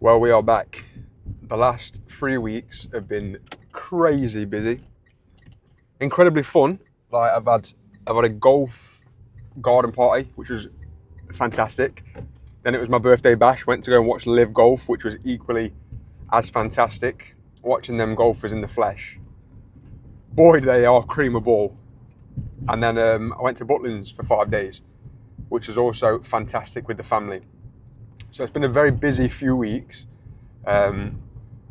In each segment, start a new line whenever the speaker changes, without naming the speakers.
Well, we are back. The last 3 weeks have been crazy busy, incredibly fun. Like I've had a golf garden party, which was fantastic. Then it was my birthday bash. Went to go and watch live golf, which was equally as fantastic. Watching them golfers in the flesh, boy, they are cream of ball. And then I went to Butlins for 5 days, which was also fantastic with the family. So it's been a very busy few weeks.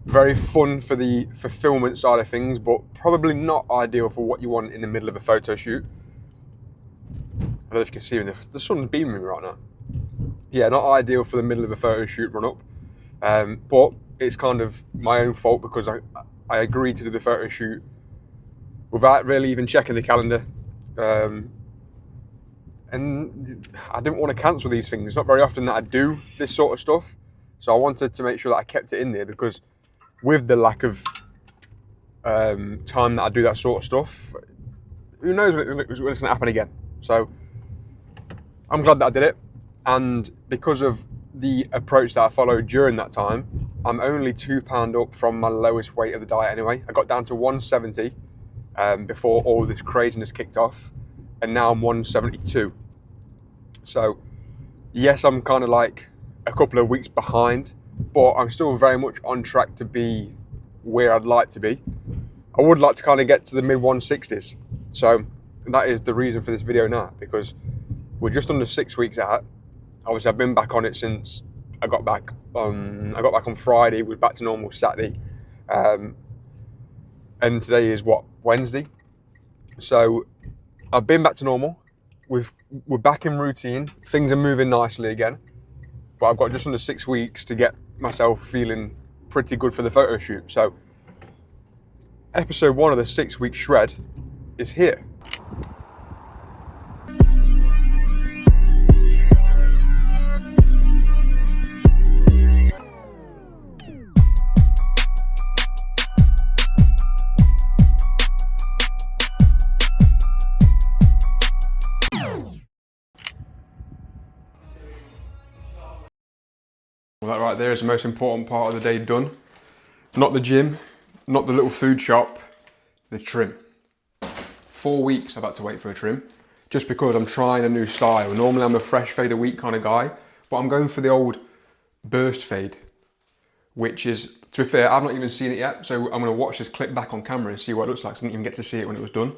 Very fun for the fulfillment side of things, but probably not ideal for what you want in the middle of a photo shoot. I don't know if you can see me, the sun's beaming me right now. Yeah, not ideal for the middle of a photo shoot run up. But it's kind of my own fault because I agreed to do the photo shoot without really even checking the calendar. And I didn't want to cancel these things. It's not very often that I do this sort of stuff. So I wanted to make sure that I kept it in there because with the lack of time that I do that sort of stuff, who knows when it's going to happen again. So I'm glad that I did it. And because of the approach that I followed during that time, I'm only £2 up from my lowest weight of the diet anyway. I got down to 170 before all this craziness kicked off. And now I'm 172. So yes, I'm kind of like a couple of weeks behind, but I'm still very much on track to be where I'd like to be. I would like to kind of get to the mid 160s. So that is the reason for this video now, because we're just under 6 weeks out. Obviously I've been back on it since I got back on Friday, was back to normal Saturday. And today is what, Wednesday? So I've been back to normal. We're back in routine. Things are moving nicely again. But I've got just under 6 weeks to get myself feeling pretty good for the photo shoot. So episode 1 of the 6-week shred is here. Well, that right there is the most important part of the day done. Not the gym, not the little food shop, the trim. 4 weeks I've had to wait for a trim, just because I'm trying a new style. Normally I'm a fresh fade a week kind of guy, but I'm going for the old burst fade, which is, to be fair, I've not even seen it yet, so I'm gonna watch this clip back on camera and see what it looks like. I didn't even get to see it when it was done.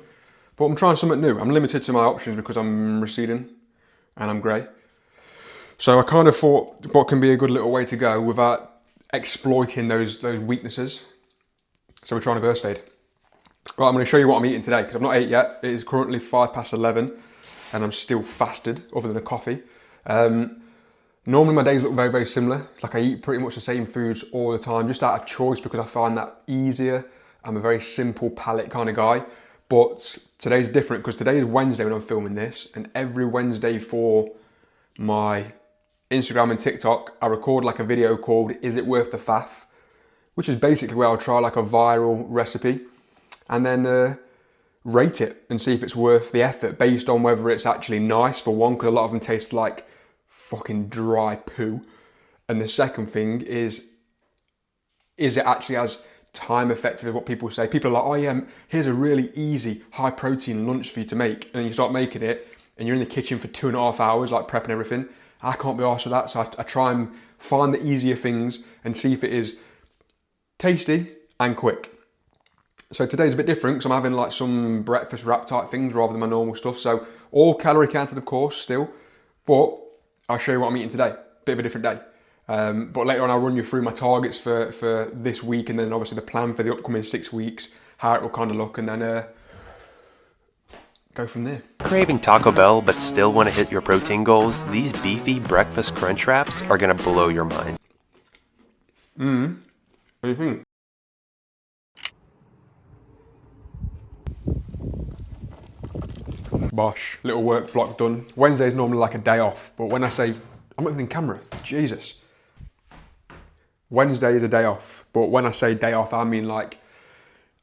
But I'm trying something new. I'm limited to my options because I'm receding and I'm grey. So I kind of thought what can be a good little way to go without exploiting those weaknesses. So we're trying a burst fade. Right, I'm going to show you what I'm eating today because I've not ate yet. It is currently 11:05 and I'm still fasted other than a coffee. Normally my days look very, very similar. Like I eat pretty much the same foods all the time, just out of choice because I find that easier. I'm a very simple palate kind of guy. But today's different because today is Wednesday when I'm filming this, and every Wednesday for my Instagram and TikTok, I record like a video called Is It Worth the Faff? Which is basically where I'll try like a viral recipe and then rate it and see if it's worth the effort based on whether it's actually nice, for one, because a lot of them taste like fucking dry poo. And the second thing is it actually as time effective as what people say? People are like, oh yeah, here's a really easy high protein lunch for you to make. And then you start making it and you're in the kitchen for 2.5 hours, like prepping everything. I can't be arsed with that, so I try and find the easier things and see if it is tasty and quick. So today's a bit different because I'm having like some breakfast wrap type things rather than my normal stuff. So all calorie counted, of course, still, but I'll show you what I'm eating today. Bit of a different day. But later on I'll run you through my targets for this week, and then obviously the plan for the upcoming 6 weeks, how it will kind of look, and then go from there.
Craving Taco Bell but still want to hit your protein goals? These beefy breakfast crunch wraps are going to blow your mind.
What do you think? Bosh, little work block done. Wednesday is normally like a day off, but when I say, I'm not even in camera, Jesus. Wednesday is a day off, but when I say day off, I mean like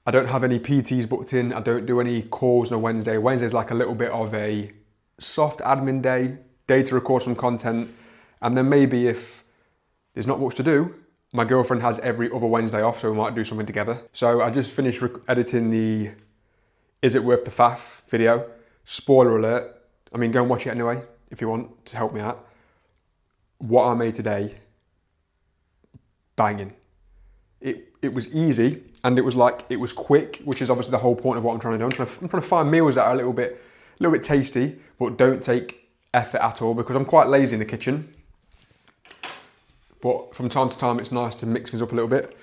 I don't have any PTs booked in. I don't do any calls on a Wednesday. Wednesday's like a little bit of a soft admin day to record some content. And then maybe if there's not much to do, My girlfriend has every other Wednesday off, so we might do something together. So I just finished editing the Is It Worth the Faff video. Spoiler alert. I mean, go and watch it anyway if you want to help me out. What I made today, banging. It was easy, and it was quick, which is obviously the whole point of what I'm trying to do. I'm trying to find meals that are a little bit tasty, but don't take effort at all, because I'm quite lazy in the kitchen. But from time to time, it's nice to mix things up a little bit.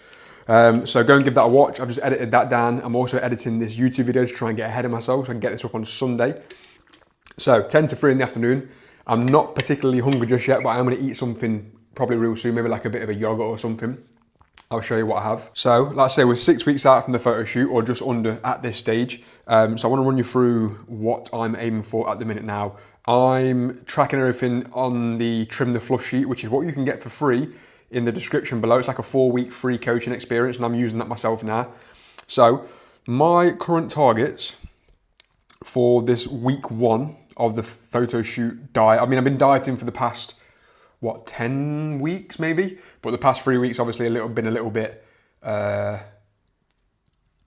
So go and give that a watch. I've just edited that down. I'm also editing this YouTube video to try and get ahead of myself, so I can get this up on Sunday. So 10 to 3 in the afternoon. I'm not particularly hungry just yet, but I am going to eat something probably real soon, maybe like a bit of a yogurt or something. I'll show you what I have. So, like I say, we're 6 weeks out from the photo shoot, or just under at this stage. So I want to run you through what I'm aiming for at the minute now. I'm tracking everything on the Trim the Fluff sheet, which is what you can get for free in the description below. It's like a 4-week free coaching experience, and I'm using that myself now. So, my current targets for this week 1 of the photo shoot diet. I mean, I've been dieting for the past, 10 weeks maybe? But the past 3 weeks, obviously, been a little bit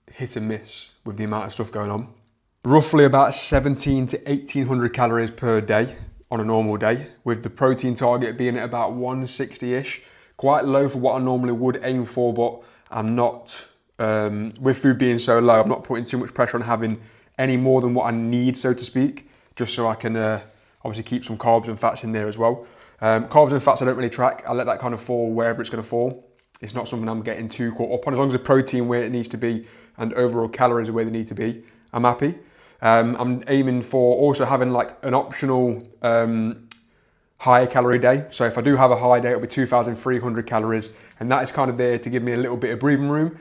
hit and miss with the amount of stuff going on. Roughly about 17 to 1800 calories per day on a normal day, with the protein target being at about 160-ish. Quite low for what I normally would aim for, but I'm not, with food being so low, I'm not putting too much pressure on having any more than what I need, so to speak, just so I can obviously keep some carbs and fats in there as well. Carbs and fats I don't really track. I let that kind of fall wherever it's going to fall. It's not something I'm getting too caught up on. As long as the protein where it needs to be and overall calories are where they need to be, I'm happy. I'm aiming for also having like an optional high calorie day. So if I do have a high day, it'll be 2,300 calories, and that is kind of there to give me a little bit of breathing room.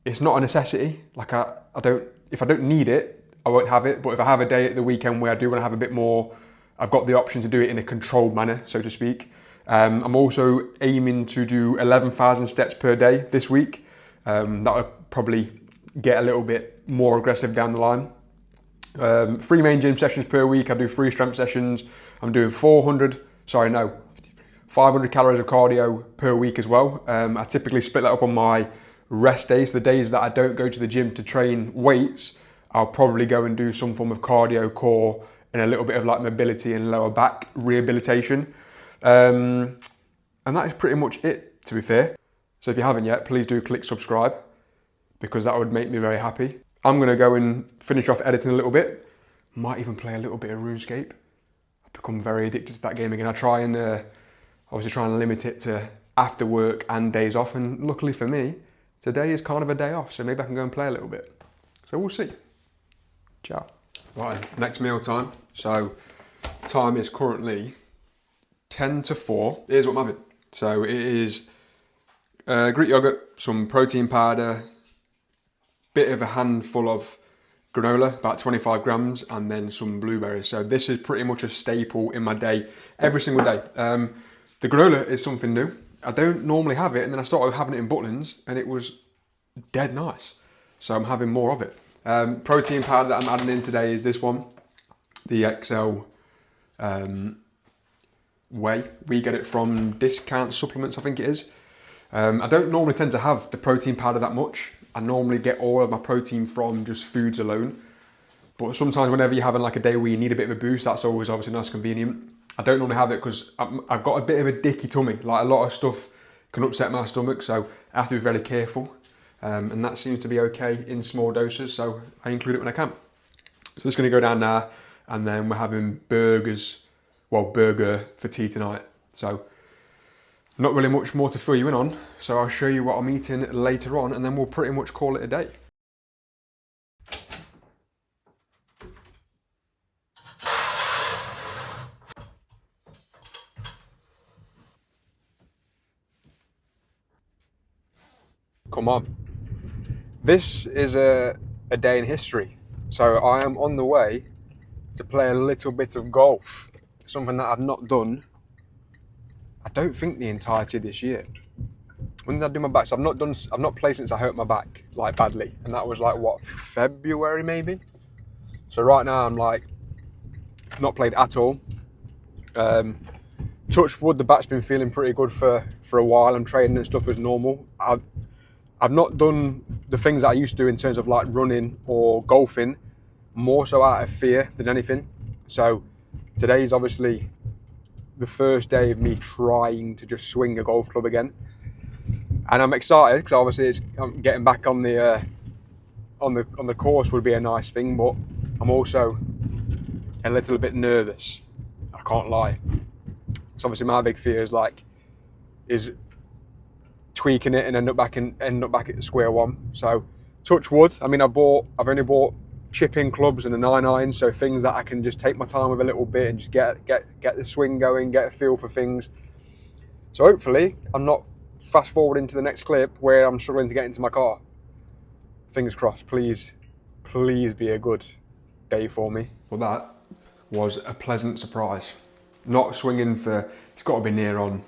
It's not a necessity. Like if I don't need it, I won't have it. But if I have a day at the weekend where I do want to have a bit more, I've got the option to do it in a controlled manner, so to speak. I'm also aiming to do 11,000 steps per day this week. That would probably get a little bit more aggressive down the line. 3 main gym sessions per week. I do 3 strength sessions. I'm doing 500 calories of cardio per week as well. I typically split that up on my rest days. The days that I don't go to the gym to train weights, I'll probably go and do some form of cardio, core, and a little bit of like mobility and lower back rehabilitation. And that is pretty much it, to be fair. So if you haven't yet, please do click subscribe, because that would make me very happy. I'm gonna go and finish off editing a little bit. Might even play a little bit of RuneScape. I've become very addicted to that game again. I try and obviously try and limit it to after work and days off, and luckily for me, today is kind of a day off, so maybe I can go and play a little bit. So we'll see. Ciao. Right, next meal time. So time is currently 10 to 4. Here's what I'm having. So it is Greek yogurt, some protein powder, bit of a handful of granola, about 25 grams, and then some blueberries. So this is pretty much a staple in my day, every single day. The granola is something new. I don't normally have it, and then I started having it in Butlins, and it was dead nice. So I'm having more of it. Protein powder that I'm adding in today is this one, the XL Whey. We get it from Discount Supplements, I think it is. I don't normally tend to have the protein powder that much. I normally get all of my protein from just foods alone. But sometimes whenever you're having like a day where you need a bit of a boost, that's always obviously nice and convenient. I don't normally have it because I've got a bit of a dicky tummy. Like a lot of stuff can upset my stomach, so I have to be very careful. And that seems to be okay in small doses, so I include it when I can. So this is going to go down now, and then we're having burger for tea tonight. So not really much more to fill you in on, so I'll show you what I'm eating later on, and then we'll pretty much call it a day. Come on. This is a day in history. So I am on the way to play a little bit of golf, something that I've not done, I don't think, the entirety of this year. When did I do my back? So I've not played since I hurt my back, like badly, and that was like what, February maybe? So right now I'm like not played at all. touch wood, the back's been feeling pretty good for a while. I'm training and stuff as normal. I've not done the things that I used to do in terms of like running or golfing, more so out of fear than anything. So today's obviously the first day of me trying to just swing a golf club again, and I'm excited because obviously I'm getting back on the course would be a nice thing, but I'm also a little bit nervous. I can't lie. So obviously my big fear is tweaking it and end up back at square one. So touch wood. I mean, I've only bought chip-in clubs and a 9-iron, so things that I can just take my time with a little bit and just get the swing going, get a feel for things. So hopefully I'm not fast forwarding to the next clip where I'm struggling to get into my car. Fingers crossed. Please be a good day for me. Well, that was a pleasant surprise. Not swinging for, it's got to be near on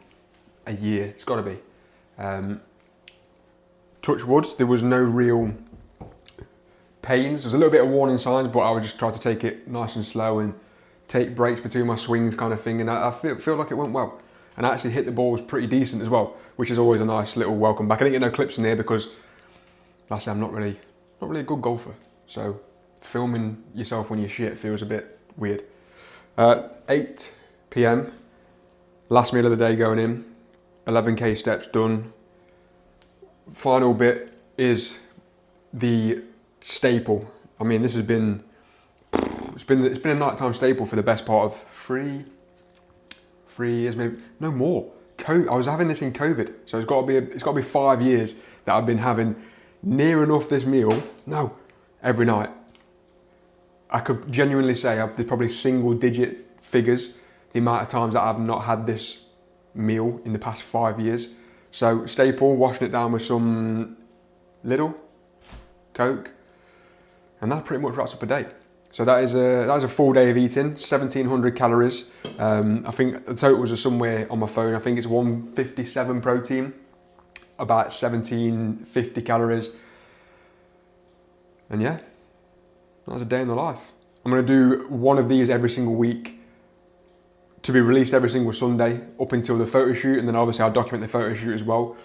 a year. It's got to be. Touch wood, there was no real pains. There's a little bit of warning signs, but I would just try to take it nice and slow and take breaks between my swings kind of thing, and I feel like it went well. And I actually hit the balls pretty decent as well, which is always a nice little welcome back. I didn't get no clips in there because, like I say, I'm not really a good golfer. So filming yourself when you're shit feels a bit weird. 8 p.m, last meal of the day going in, 11k steps done. Final bit is the staple. I mean, this has been, it's been a nighttime staple for the best part of three years, maybe, no more. I was having this in COVID, so it's got to be 5 years that I've been having near enough this meal, every night. I could genuinely say there's probably single digit figures the amount of times that I've not had this meal in the past 5 years. So staple, washing it down with some Lidl, Coke, and that pretty much wraps up a day. So that is a full day of eating, 1,700 calories. I think the totals are somewhere on my phone. I think it's 157 protein, about 1,750 calories. And yeah, that was a day in the life. I'm gonna do one of these every single week to be released every single Sunday up until the photo shoot, and then obviously I'll document the photo shoot as well.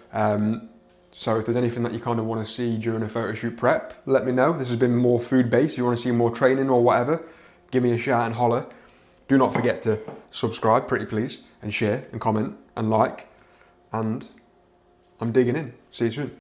So if there's anything that you kind of want to see during a photo shoot prep, let me know. This has been more food based. If you want to see more training or whatever, give me a shout and holler. Do not forget to subscribe, pretty please, and share and comment and like. And I'm digging in. See you soon.